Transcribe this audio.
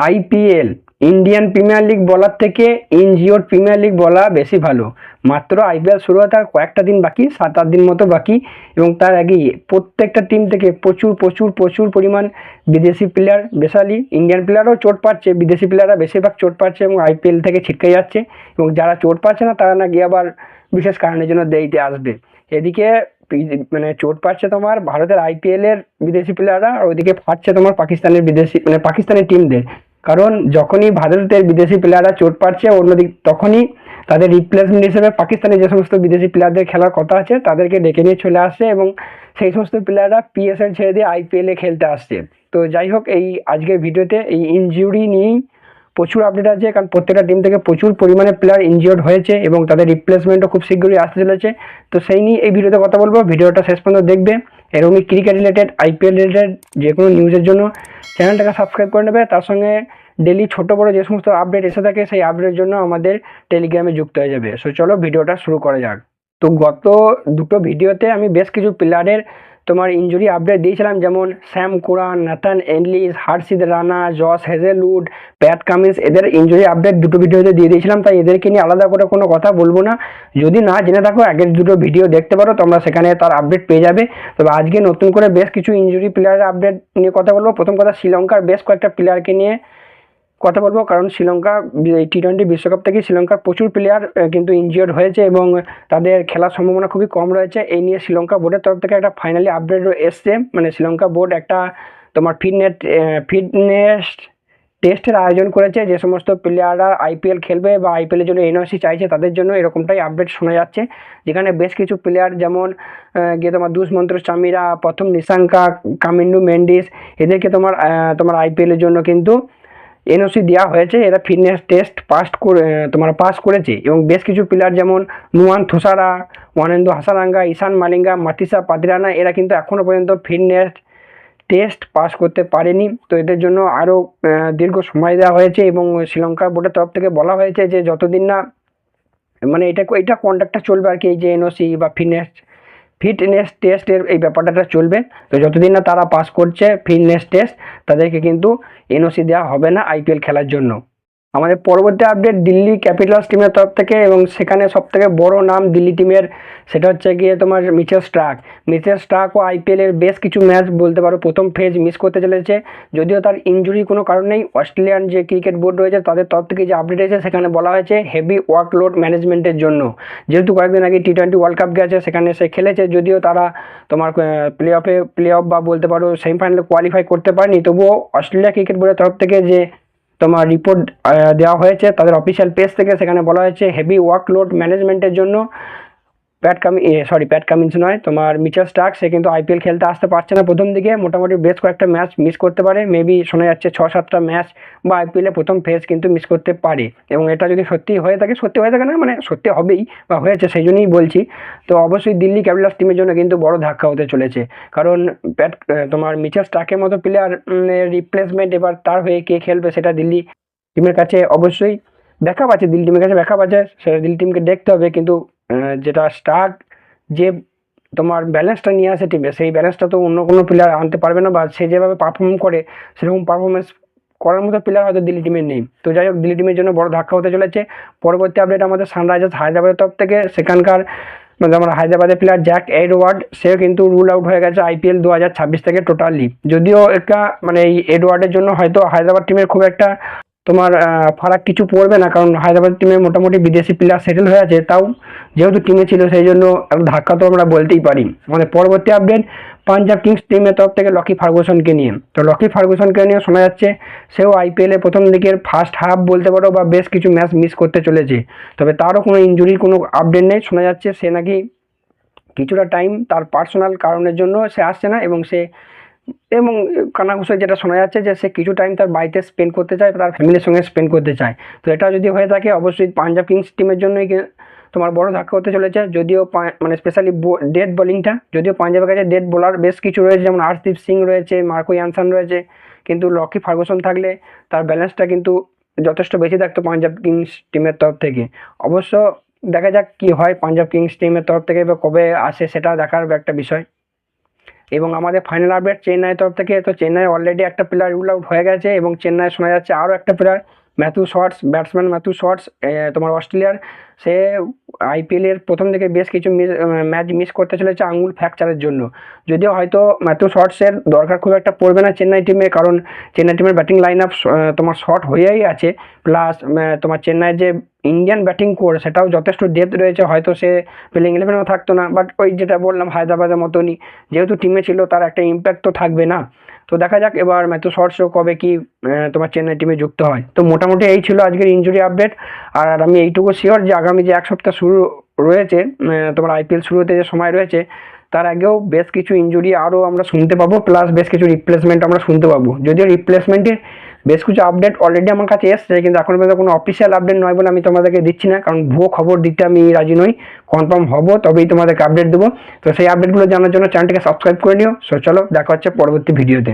IPL Indian premier league বলার থেকে injure premier league বলা বেশি ভালো। মাত্র আইপিএল শুরু হতে আর কয়েকটা দিন বাকি, 7-8 দিন মতো বাকি, এবং তার আগেই প্রত্যেকটা টিম থেকে প্রচুর প্রচুর প্রচুর পরিমাণ বিদেশি প্লেয়ার, বেশালি ইন্ডিয়ান প্লেয়ারও চোট পাচ্ছে, বিদেশি প্লেয়াররা বেশিরভাগ চোট পাচ্ছে এবং আইপিএল থেকে ছিটকে যাচ্ছে। এবং যারা চোট পাচ্ছে না তারা নাকি আবার বিশেষ কারণের জন্য দেরিতে আসবে। এদিকে মানে চোট পাচ্ছে তোমার ভারতের আইপিএলের বিদেশি প্লেয়াররা, আর ওইদিকে ফাটছে তোমার পাকিস্তানের বিদেশি মানে পাকিস্তানের টিমদের। কারণ যখনই ভারতের বিদেশি প্লেয়াররা চোট পাচ্ছে অন্যদিক তখনই তাদের রিপ্লেসমেন্ট হিসেবে পাকিস্তানে যে সমস্ত বিদেশি প্লেয়ারদের খেলার কথা আছে তাদেরকে ডেকে নিয়ে চলে আসছে এবং সেই সমস্ত প্লেয়াররা পিএসএল ছেড়ে দিয়ে আইপিএলে খেলতে আসছে। তো যাই হোক, এই আজকের ভিডিওতে এই ইনজুরি নিয়েই প্রচুর আপডেট আছে, কারণ প্রত্যেকটা টিম থেকে প্রচুর পরিমাণে প্লেয়ার ইনজিওর্ড হয়েছে এবং তাদের রিপ্লেসমেন্টও খুব শীঘ্রই আসতে চলেছে। তো সেই নিয়ে এই ভিডিওতে কথা বলবো, ভিডিওটা শেষ পর্যন্ত দেখবে। এরকমই ক্রিকেট রিলেটেড, আইপিএল রিলেটেড যে কোনো নিউজের জন্য চ্যানেলটাকে সাবস্ক্রাইব করে নেবে। তার সঙ্গে ডেলি ছোট বড় যে সমস্ত আপডেট এসে থাকে সেই আপডেটের জন্য আমাদের টেলিগ্রামে যুক্ত হয়ে যাবে। সো চলো ভিডিওটা শুরু করা যাক। তো গত দুটো ভিডিওতে আমি বেশ কিছু প্লেয়ারের তোমার ইনজুরি আপডেট দিয়েছিলাম, যেমন Sam Curran, Nathan Ellis, Harshit Rana, Josh Hazlewood, Pat Cummins, এদের ইনজুরি আপডেট দুটো ভিডিওতে দিয়ে দিয়েছিলাম, তাই এদেরকে নিয়ে আলাদা করে কোনো কথা বলবো না। যদি না জেনে থাকো আগের দুটো ভিডিও দেখতে পারো, তোমরা সেখানে তার আপডেট পেয়ে যাবে। তবে আজকে নতুন করে বেশ কিছু ইনজুরি প্লেয়ারের আপডেট নিয়ে কথা বলবো। প্রথম কথা, শ্রীলঙ্কার বেশ কয়েকটা প্লেয়ারকে নিয়ে কথা বলবো, কারণ শ্রীলঙ্কা টি20 বিশ্বকাপ থেকে শ্রীলঙ্কার প্রচুর প্লেয়ার কিন্তু ইনজিওর্ড হয়েছে এবং তাদের খেলার সম্ভাবনা খুবই কম রয়েছে। এই নিয়ে শ্রীলঙ্কা বোর্ডের তরফ থেকে একটা ফাইনালি আপডেট এসছে, মানে শ্রীলঙ্কা বোর্ড একটা তোমার ফিটনেস টেস্টের আয়োজন করেছে। যে সমস্ত প্লেয়াররা আইপিএল খেলবে বা আইপিএলের জন্য এনওসি চাইছে তাদের জন্য এরকমটাই আপডেট শোনা যাচ্ছে, যেখানে বেশ কিছু প্লেয়ার যেমন গিয়ে তোমার দুষ্মন্ত্র চামিরা, প্রথম নিশাঙ্কা, কামিন্ডু মেন্ডিস, এদেরকে তোমার আইপিএলের জন্য কিন্তু এনওসি দেওয়া হয়েছে। এরা ফিটনেস টেস্ট পাস করেছে এবং বেশ কিছু প্লেয়ার যেমন নুয়ান থুসারা, ওয়ানেন্দু হাসারাঙ্গা, ঈশান মালিঙ্গা, মাতিসা পাতিরানা, এরা কিন্তু এখনও পর্যন্ত ফিটনেস টেস্ট পাস করতে পারেনি। তো এদের জন্য আরও দীর্ঘ সময় দেওয়া হয়েছে এবং শ্রীলঙ্কা বোর্ডের তরফ থেকে বলা হয়েছে যে যতদিন না মানে এটা কন্ট্রাক্টটা চলবে আর কি, এই যে এনওসি বা ফিটনেস টেস্টের এই ব্যাপারটা চলবে। তো যতদিন না তারা পাস করছে ফিটনেস টেস্ট, তাদেরকে কিন্তু এনওসি দেওয়া হবে না আইপিএল খেলার জন্য। আমাদের পরবর্তী আপডেট দিল্লি ক্যাপিটালস টিমের তরফ থেকে, এবং সেখানে সবথেকে বড় নাম দিল্লি টিমের, সেটা হচ্ছে গিয়ে তোমার মিচেল স্টার্কও আইপিএলের বেশ কিছু ম্যাচ বলতে পারো প্রথম ফেজ মিস করতে চলেছে। যদিও তার ইনজুরি কোনো কারণ নেই, অস্ট্রেলিয়ান যে ক্রিকেট বোর্ড রয়েছে তাদের তরফ থেকে যে আপডেট এসেছে সেখানে বলা হয়েছে হেভি ওয়ার্কলোড ম্যানেজমেন্টের জন্য। যেহেতু কয়েকদিন আগে টি20 ওয়ার্ল্ড কাপ গেছে, সেখানে সে খেলেছে, যদিও তারা তোমার প্লে অফ বা বলতে পারো সেমিফাইনালে কোয়ালিফাই করতে পারেনি, তবুও অস্ট্রেলিয়া ক্রিকেট বোর্ডের তরফ থেকে যে তোমার রিপোর্ট দেওয়া হয়েছে তাদের অফিসিয়াল পেজ থেকে, সেখানে বলা হয়েছে হেভি ওয়ার্কলোড ম্যানেজমেন্টের জন্য প্যাট কামিন্স নয়, তোমার মিচেল স্টার্ক, সে কিন্তু আইপিএল খেলতে আসতে পারছে না প্রথম দিকে। মোটামুটি বেশ কয়েকটা ম্যাচ মিস করতে পারে, মেবি শোনা যাচ্ছে 6-7টা ম্যাচ বা আইপিএলে প্রথম ফেজ কিন্তু মিস করতে পারে। এবং এটা যদি সত্যি হয়ে থাকে না, মানে সত্যি হবেই বা হয়েছে সেই জন্যই বলছি। তো অবশ্যই দিল্লি ক্যাপিটালস টিমের জন্য কিন্তু বড় ধাক্কা হতে চলেছে, কারণ তোমার মিচেল স্টার্কের মতো প্লেয়ার রিপ্লেসমেন্ট এবার তার হয়ে কে খেলবে সেটা দিল্লি টিমের কাছে অবশ্যই ব্যাকআপ আছে, দিল্লি টিমের কাছে ব্যাকআপ আছে, সেটা দিল্লি টিমকে দেখতে হবে। কিন্তু যেটা স্টার্ক যে তোমার ব্যালেন্সটা নিয়ে আসে টিমে, সেই ব্যালেন্সটা তো অন্য কোনো প্লেয়ার আনতে পারবে না, বা সে যেভাবে পারফর্ম করে সেরকম পারফরমেন্স করার মতো প্লেয়ার হয়তো দিল্লি টিমের নেই। তো যাই হোক, দিল্লি টিমের জন্য বড় ধাক্কা হতে চলেছে। পরবর্তী আপডেট আমাদের সানরাইজার্স হায়দ্রাবাদের তরফ থেকে, সেখানকার মানে আমার হায়দ্রাবাদের প্লেয়ার জ্যাক এডওয়ার্ড, সেও কিন্তু রুল আউট হয়ে গেছে আইপিএল 2026 থেকে টোটালি। যদিও একটা মানে এই এডওয়ার্ডের জন্য হয়তো হায়দ্রাবাদ টিমের খুব একটা তোমার ফারাক কিছু পড়বে না, কারণ হায়দ্রাবাদ টিমে মোটামুটি বিদেশি প্লেয়ার সেটেল হয়ে আছে, তাও যেহেতু টিমে ছিল সেই জন্য একটা ধাক্কা তো আমরা বলতেই পারি। আমাদের পরবর্তী আপডেট পাঞ্জাব কিংস টিমের তরফ থেকে লকি ফার্গুসনকে নিয়ে। তো লকি ফার্গুসনকে নিয়ে শোনা যাচ্ছে সেও আইপিএলে প্রথম দিকের ফার্স্ট হাফ বলতে পারো বা বেশ কিছু ম্যাচ মিস করতে চলেছে, তবে তারও কোনো ইনজুরির কোনো আপডেট নেই। শোনা যাচ্ছে সে নাকি কিছুটা টাইম তার পার্সোনাল কারণের জন্য সে আসছে না, এবং কানাঘুষে যেটা শোনা যাচ্ছে যে সে কিছু টাইম তার বাড়িতে স্পেন্ড করতে চায়, তার ফ্যামিলির সঙ্গে স্পেন্ড করতে চায়। তো এটা যদি হয়ে থাকে অবশ্যই পাঞ্জাব কিংস টিমের জন্যই তোমার বড় ধাক্কা হতে চলেছে। যদিও মানে স্পেশালি ডেড বোলিংটা, যদিও পাঞ্জাবের কাছে ডেড বোলার বেশ কিছু রয়েছে, যেমন আর্শদীপ সিং রয়েছে, মার্কো ইয়ানসন রয়েছে, কিন্তু লকি ফার্গুসন থাকলে তার ব্যালেন্সটা কিন্তু যথেষ্ট বেশি থাকতো পাঞ্জাব কিংস টিমের তরফ থেকে। অবশ্য দেখা যাক কি হয় পাঞ্জাব কিংস টিমের তরফ থেকে, বা কবে আসে সেটা দেখার একটা বিষয়। এবং আমাদের ফাইনাল আপডেট চেন্নাইয়ের তরফ থেকে। তো চেন্নাই অলরেডি একটা প্লেয়ার রুল আউট হয়ে গেছে এবং চেন্নাই শোনা যাচ্ছে আরও একটা player Matthew Shorts, batsman Matthew Shorts, তোমার অস্ট্রেলিয়ার, সে আইপিএলের প্রথম থেকে বেশ কিছু ম্যাচ মিস করতে চলেছে আঙুল ফ্র্যাকচারের জন্য। যদিও হয়তো ম্যাথিউ শর্টসের দরকার খুব একটা পড়বে না চেন্নাই টিমে, কারণ চেন্নাই টিমের ব্যাটিং লাইন আপ তোমার শর্ট হয়েই আছে। প্লাস তোমার চেন্নাইয়ের যে ইন্ডিয়ান ব্যাটিং কোর সেটাও যথেষ্ট ডেপথ রয়েছে, হয়তো সে প্লেইং ইলেভেনেও থাকতো না, বাট ওই যেটা বললাম হায়দ্রাবাদের মতনই যেহেতু টিমে ছিল তার একটা ইম্প্যাক্ট তো থাকবে না। তো দেখা যাক এবার ম্যাথিউ শর্টসও কবে কি তোমার চেন্নাই টিমে যুক্ত হয়। তো মোটামুটি এই ছিল আজকের ইনজুরি আপডেট। আর আমি এইটুকু শিওর যে আগামী যে এক সপ্তাহ শুরু রয়েছে, তোমার আইপিএল শুরু হতে যে সময় রয়েছে তার আগেও বেশ কিছু ইনজুরি আরও আমরা শুনতে পাবো, প্লাস বেশ কিছু রিপ্লেসমেন্ট আমরা শুনতে পাবো। যদিও রিপ্লেসমেন্টের বেশ কিছু আপডেট অলরেডি আমার কাছে এসছে, কিন্তু এখন পর্যন্ত কোনো অফিসিয়াল আপডেট নয় বলে আমি তোমাদেরকে দিচ্ছি না, কারণ ভুয়ো খবর দিতে আমি রাজি নই। কনফার্ম হবো তবেই তোমাদেরকে আপডেট দেবো। তো সেই আপডেটগুলো জানার জন্য চ্যানেলটিকে সাবস্ক্রাইব করে নিও। সো চলো দেখা হচ্ছে পরবর্তী ভিডিওতে।